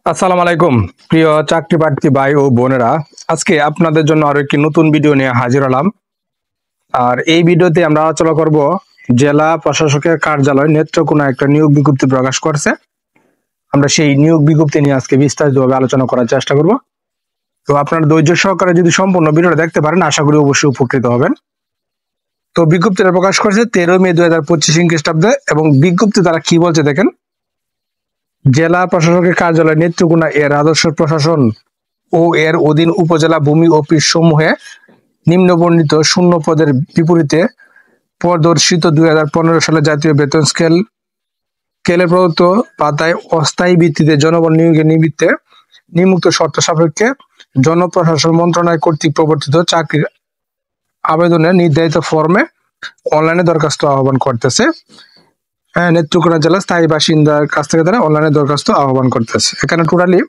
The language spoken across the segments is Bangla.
আসসালামু আলাইকুম প্রিয় চাকরি প্রার্থী ভাই ও বোনেরা। আজকে আপনাদের জন্য আরো একটি নতুন ভিডিও নিয়ে হাজির হলাম। আর এই ভিডিওতে আমরা আলোচনা করব জেলা প্রশাসকের কার্যালয় নেত্রকোনা একটা নিয়োগ বিজ্ঞপ্তি প্রকাশ করছে। আমরা সেই নিয়োগ বিজ্ঞপ্তি নিয়ে আজকে বিস্তারিতভাবে আলোচনা করার চেষ্টা করব। তো আপনার ধৈর্য সহকারে যদি সম্পূর্ণ ভিডিওটা দেখতে পারেন আশা করি অবশ্যই উপকৃত হবেন। তো বিজ্ঞপ্তিটা প্রকাশ করেছে 13 মে 2025 খ্রিস্টাব্দে, এবং বিজ্ঞপ্তি তারা কি বলছে দেখেন। জেলা প্রশাসকের কার্যালয় নেত্রকোনা এর আদর্শ প্রশাসন ও এর অধীন উপজেলা ভূমি অফিস সমূহে নিম্নবর্ণিত শূন্য পদের বিপরীতে প্রদর্শিত 2015 সালে জাতীয় বেতন স্কেলে প্রদত্ত পাতায় অস্থায়ী ভিত্তিতে জনবল নিয়োগের নিমিত্তে নিম্নোক্ত শর্ত সাপেক্ষে জনপ্রশাসন মন্ত্রণালয় কর্তৃক প্রবর্তিত চাকরির আবেদনের নির্ধারিত ফর্মে অনলাইনে দরখাস্ত আহ্বান করতেছে। নেত্রকোনা জেলা স্থায়ী বাসিন্দার কাছ থেকে তারা অনলাইনে দরখাস্ত আহ্বান করতেছে। এখানে টোটালি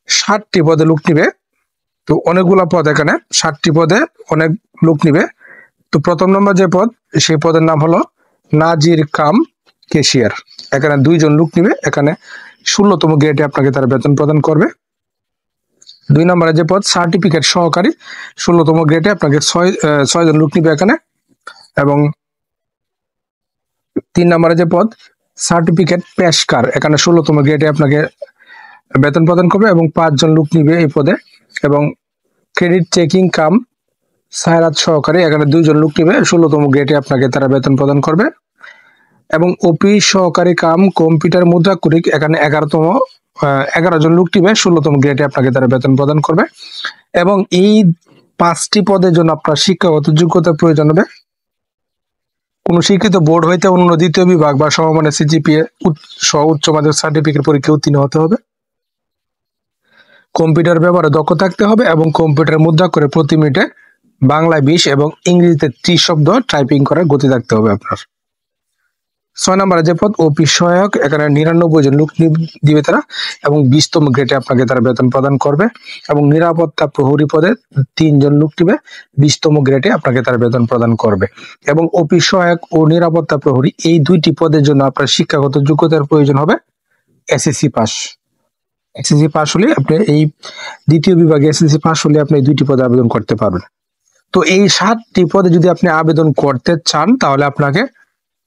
60টি পদে লোক নিবে। তো অনেকগুলা পদ, এখানে 60টি পদে অনেক লোক নিবে। তো প্রথম নম্বর যে পদ, সেই পদের নাম হলো নাজির কাম ক্যাশিয়ার। এখানে 2 জন লোক নিবে। এখানে 16তম গ্রেডে আপনাকে তারা বেতন প্রদান করবে। 2 নম্বরে যে পদ সার্টিফিকেট সহকারী, 16তম গ্রেডে আপনাকে 6 জন লোক নিবে এখানে। এবং 3 নম্বরে যে পদ সার্টিফিকেট পেশকার, এখানে 16তম গ্রেডে আপনাকে বেতন প্রদান করবে এবং 5 জন লোক নিবে এই পদে। এবং ক্রেডিট চেকিং কাম সায়রাত সহকারী, এখানে 2 জন লোক নিবে, 16তম গ্রেডে আপনাকে তারা বেতন প্রদান করবে। এবং অফিস সহকারী কাম কম্পিউটার মুদ্রাক্ষরিক, এখানে 11জন লোক নিবে, 16তম গ্রেডে আপনাকে তারা বেতন প্রদান করবে। এবং এই 5টি পদের জন্য আপনার শিক্ষাগত যোগ্যতার প্রয়োজন হবে। কোন শিক্ষিত বোর্ড হইতে অন্য দ্বিতীয় বিভাগ বা সমমানের সিজিপিএ উচ্চ মাধ্যমিক সার্টিফিকেট পরীক্ষা উত্তীর্ণ হতে হবে। কম্পিউটার ব্যবহারে দক্ষ থাকতে হবে এবং কম্পিউটার মুদ্রা করে প্রতি মিনিটে বাংলায় 20 এবং ইংরেজিতে 30 শব্দ টাইপিং করার গতি থাকতে হবে আপনার। 6 নম্বরে যে পদ অফিস সহায়ক, এখানে 99 জন লোক দিবে তারা এবং 20তম গ্রেডে আপনাকে তারা বেতন প্রদান করবে। এবং নিরাপত্তা প্রহরী পদে 3 জন লোক দিবে, 20তম গ্রেডে আপনাকে তারা বেতন প্রদান করবে। এবং অফিস সহায়ক ও নিরাপত্তা প্রহরী এই 2টি পদের জন্য আপনার শিক্ষাগত যোগ্যতার প্রয়োজন হবে এসএসসি পাস। এসএসসি পাস হলে আপনি এই দ্বিতীয় বিভাগে এসএসসি পাস হলে আপনি এই 2টি পদে আবেদন করতে পারবেন। তো এই 7টি পদে যদি আপনি আবেদন করতে চান তাহলে আপনাকে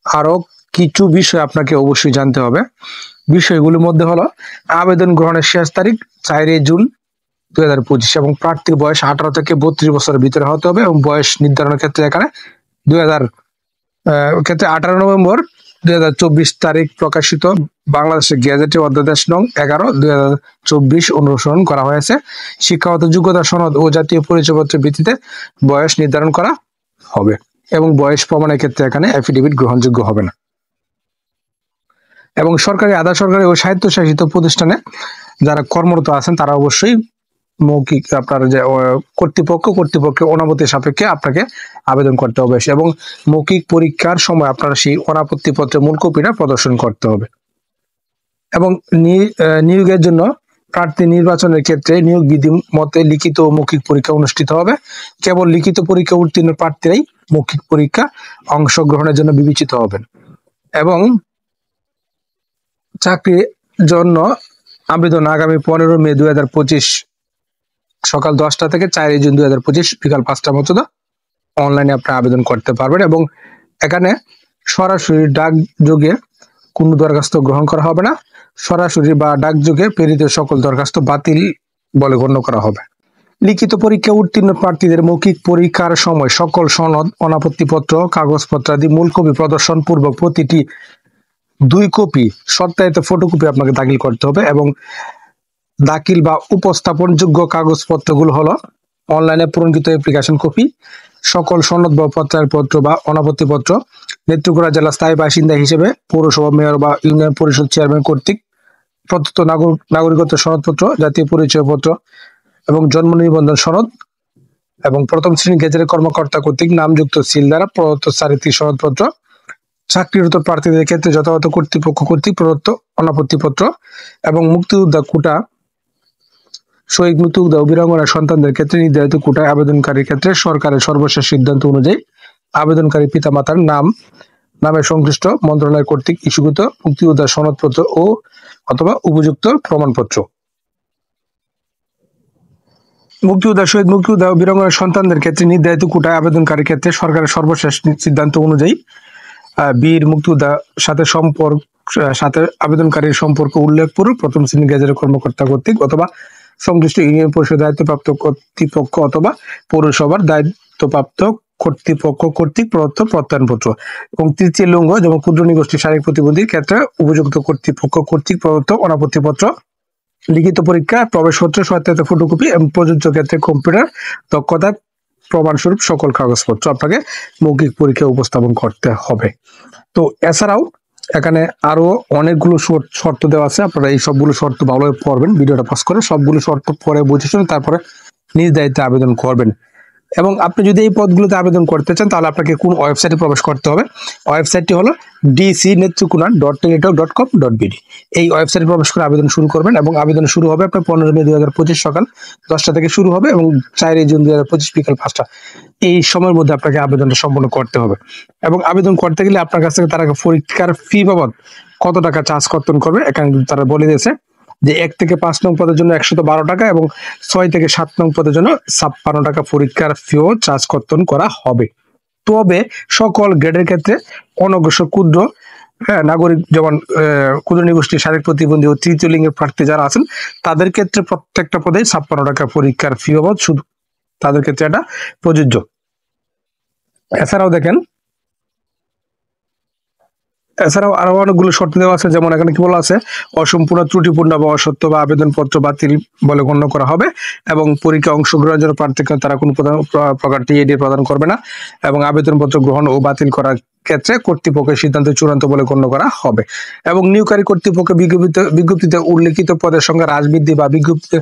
আরো কিছু বিষয় আপনাকে অবশ্যই জানতে হবে। বিষয়গুলোর মধ্যে হলো আবেদন গ্রহণের শেষ তারিখ 4 জুন 2025 এবং প্রার্থীর বয়স 18 থেকে 32 বছরের ভিতরে হতে হবে। এবং বয়স নির্ধারণের ক্ষেত্রে এখানে 18 নভেম্বর 2024 তারিখ প্রকাশিত বাংলাদেশের গেজেটে অধ্যাদেশ নং 11/2024 অনুসরণ করা হয়েছে। শিক্ষাগত যোগ্যতা সনদ ও জাতীয় পরিচয়পত্রের ভিত্তিতে বয়স নির্ধারণ করা হবে এবং বয়স প্রমাণের ক্ষেত্রে এখানে এফিডেভিট গ্রহণযোগ্য হবে না। এবং সরকারি, আধা সরকারি ও স্বায়ত্তশাসিত প্রতিষ্ঠানে যারা কর্মরত আছেন তারা অবশ্যই মৌখিক আপনার যে কর্তৃপক্ষের অনুমতি সাপেক্ষে আপনাকে আবেদন করতে হবে এবং মৌখিক পরীক্ষার সময় আপনারা সেই অনাপত্তি পত্রের মূল কপিটা প্রদর্শন করতে হবে। এবং নিয়োগের জন্য প্রার্থী নির্বাচনের ক্ষেত্রে নিয়োগ বিধি মতে লিখিত ও মৌখিক পরীক্ষা অনুষ্ঠিত হবে। কেবল লিখিত পরীক্ষা উত্তীর্ণ প্রার্থীরাই মৌখিক পরীক্ষা অংশগ্রহণের জন্য বিবেচিত হবেন। এবং চাকরির জন্য আবেদন আগামী 15 মে 2025 সকাল 10টা থেকে 4 জুন 2025 বিকাল 5টা পর্যন্ত অনলাইনে আপনি আবেদন করতে পারবেন। এবং এখানে সরাসরি ডাকযোগে কোনো দরখাস্ত গ্রহণ করা হবে না। সরাসরি বা ডাকযোগে প্রেরিত সকল দরখাস্ত বাতিল বলে গণ্য করা হবে। লিখিত পরীক্ষা উত্তীর্ণ প্রার্থীদের মৌখিক পরীক্ষার সময় সকল সনদ, অনাপত্তিপত্র, কাগজপত্র আদি মূল কপি প্রদর্শন পূর্বক প্রতিটি 2 কপি সত্যায়িত ফটোকপি আপনাকে দাখিল করতে হবে। এবং দাখিল বা উপস্থাপনযোগ্য কাগজপত্রগুলো হলো অনলাইনে পূরণকৃত অ্যাপ্লিকেশন কপি, সকল সনদ বা প্রত্যয়পত্র বা অনাপত্তিপত্র, নেত্রকোনা জেলা স্থায়ী বাসিন্দা হিসেবে পৌরসভা মেয়র বা ইউনিয়ন পরিষদ চেয়ারম্যান কর্তৃক প্রদত্ত নাগরিকত্ব সনদপত্র, জাতীয় পরিচয়পত্র এবং জন্ম নিবন্ধন সনদ, এবং প্রথম শ্রেণী গেজেটের কর্মকর্তা কর্তৃক নামযুক্ত সিল দ্বারা প্রদত্ত চারিত্রিক সনদপত্র, চাকরিরত প্রার্থীদের ক্ষেত্রে যথাযথ কর্তৃপক্ষ কর্তৃক প্রদত্ত অনাপত্তিপত্র এবং মুক্তিযোদ্ধা কোটা, শহীদ মুক্তিযোদ্ধা ও বীরাঙ্গনা সন্তানদের ক্ষেত্রে নির্ধারিত কোটায় আবেদনকারীর ক্ষেত্রে সরকারের সর্বশেষ সিদ্ধান্ত অনুযায়ী আবেদনকারী পিতামাতার নামে সংশ্লিষ্ট মন্ত্রণালয় কর্তৃক ইস্যুকৃত মুক্তিযোদ্ধা সনদপত্র ও অথবা উপযুক্ত প্রমাণপত্র। মুক্তিযোদ্ধা, শহীদ মুক্তিযোদ্ধা ও বীরাঙ্গনার সন্তানদের ক্ষেত্রে নির্ধারিত কোটায় আবেদনকারীর ক্ষেত্রে সরকারের সর্বশেষ সিদ্ধান্ত অনুযায়ী বীর মুক্তিযোদ্ধার সাথে আবেদনকারীর সম্পর্ক উল্লেখপূর্বক প্রথম শ্রেণী গেজেটের কর্মকর্তা কর্তৃক অথবা সংশ্লিষ্ট ইউনিয়ন পরিষদের দায়িত্বপ্রাপ্ত কর্তৃপক্ষ অথবা পৌরসভার দায়িত্বপ্রাপ্ত কর্তৃপক্ষ কর্তৃক প্রদত্ত প্রত্যয়নপত্র, এবং তৃতীয় লিঙ্গ যেমন ক্ষুদ্র নিগোষ্ঠী শারীরিক প্রতিবন্ধীর ক্ষেত্রে উপযুক্ত কর্তৃপক্ষ কর্তৃক প্রদত্ত অনাপত্তিপত্র, লিখিত পরীক্ষা, প্রবেশপত্র, সত্যায়িত ফটোকপি এবং প্রযোজ্য ক্ষেত্রে কম্পিউটার দক্ষতা প্রমাণস্বরূপ সকল কাগজপত্র আপনাকে মৌখিক পরীক্ষায় উপস্থাপন করতে হবে। তো এছাড়াও এখানে আরো অনেকগুলো শর্ত দেওয়া আছে, আপনারা এই সবগুলো শর্ত ভালোভাবে পড়বেন, ভিডিওটা পজ করে সবগুলো শর্ত পরে বুঝে শুনে তারপরে নিজ দায়িত্বে আবেদন করবেন। এবং আপনি যদি এই পদগুলোতে আবেদন করতে চান তাহলে আপনাকে কোন ওয়েবসাইটে প্রবেশ করতে হবে? ওয়েবসাইটটি হলো dcnetrokuna.teletalk.com.bd। এই ওয়েবসাইটে প্রবেশ করে আবেদন শুরু করবেন এবং আবেদন শুরু হবে আপনার 15 মে 2025 সকাল 10টা থেকে শুরু হবে এবং 4 জুন 2025 বিকাল 5টা। এই সময়ের মধ্যে আপনাকে আবেদনটা সম্পন্ন করতে হবে। এবং আবেদন করতে গেলে আপনার কাছ থেকে তারা পরীক্ষার ফি বাবদ কত টাকা চার্জ কর্তন করবে এখানে তারা বলে দিয়েছে যে 1 থেকে 5 নং পদের জন্য 112 টাকা এবং 6 থেকে 7 নং পদের জন্য 56 টাকা পরীক্ষার ফিও চার্জ কর্তন করা হবে। তবে সকল গ্রেডের ক্ষেত্রে অনগ্রসর ক্ষুদ্র নাগরিক যেমন ক্ষুদ্র নিগোষ্ঠী, শারীরিক প্রতিবন্ধী ও তৃতীয় লিঙ্গের প্রার্থী যারা আছেন তাদের ক্ষেত্রে প্রত্যেকটা পদে 56 টাকা পরীক্ষার ফি বাবদ শুধু তাদের ক্ষেত্রে এটা প্রযোজ্য। এছাড়াও আরো অনেকগুলো শর্ত দেওয়া আছে, যেমন এখানে কি বলা আছে, অসম্পূর্ণ, ত্রুটিপূর্ণ বা অসত্য বা আবেদনপত্র বাতিল বলে গণ্য করা হবে এবং পরীক্ষা অংশগ্রহণের জন্য প্রার্থীকে তারা কোনো প্রকার টিএডি প্রদান করবে না এবং আবেদনপত্র গ্রহণ ও বাতিল করার ক্ষেত্রে কর্তৃপক্ষের সিদ্ধান্ত চূড়ান্ত বলে গণ্য করা হবে। এবং নিয়োগকারী কর্তৃপক্ষ বিজ্ঞপ্তিতে উল্লেখিত পদের সংখ্যা হ্রাস বৃদ্ধি বা বিজ্ঞপ্তিতে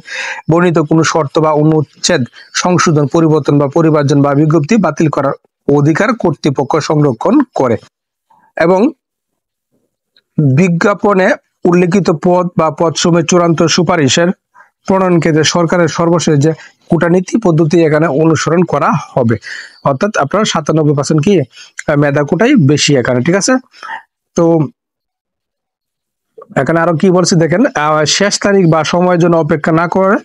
বর্ণিত কোনো শর্ত বা অনুচ্ছেদ সংশোধন, পরিবর্তন বা পরিমার্জন বা বিজ্ঞপ্তি বাতিল করার অধিকার কর্তৃপক্ষ সংরক্ষণ করে। এবং বিজ্ঞাপনে উল্লেখিত পদ বা পদসমূহের চূড়ান্ত সুপারিশের প্রণয়ন ক্ষেত্রে সরকারের সর্বশেষ যে কূটনীতি পদ্ধতি এখানে অনুসরণ করা হবে, অর্থাৎ আপনার 97% কি মেধা কোটাই বেশি এখানে, ঠিক আছে। তো এখানে আরো কি বলছে দেখেন, শেষ তারিখ বা সময়ের জন্য অপেক্ষা না করে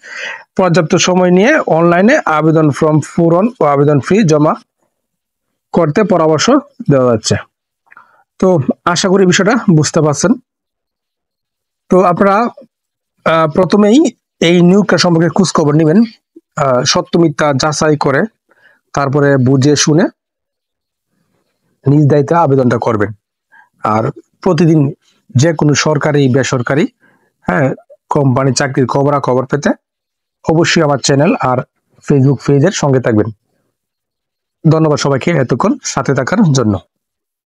পর্যাপ্ত সময় নিয়ে অনলাইনে আবেদন ফর্ম পূরণ ও আবেদন ফি জমা করতে পরামর্শ দেওয়া যাচ্ছে। তো আশা করি বিষয়টা বুঝতে পারছেন। তো আপনারা প্রথমেই এই নিয়োগটা সম্পর্কে খোঁজ খবর নেবেন, সত্য মিথ্যা যাচাই করে তারপরে বুঝে শুনে নিজ দায়িত্বে আবেদনটা করবেন। আর প্রতিদিন যে কোনো সরকারি বেসরকারি কোম্পানি চাকরির খবর পেতে অবশ্যই আমার চ্যানেল আর ফেসবুক পেজের সঙ্গে থাকবেন। ধন্যবাদ সবাইকে এতক্ষণ সাথে থাকার জন্য।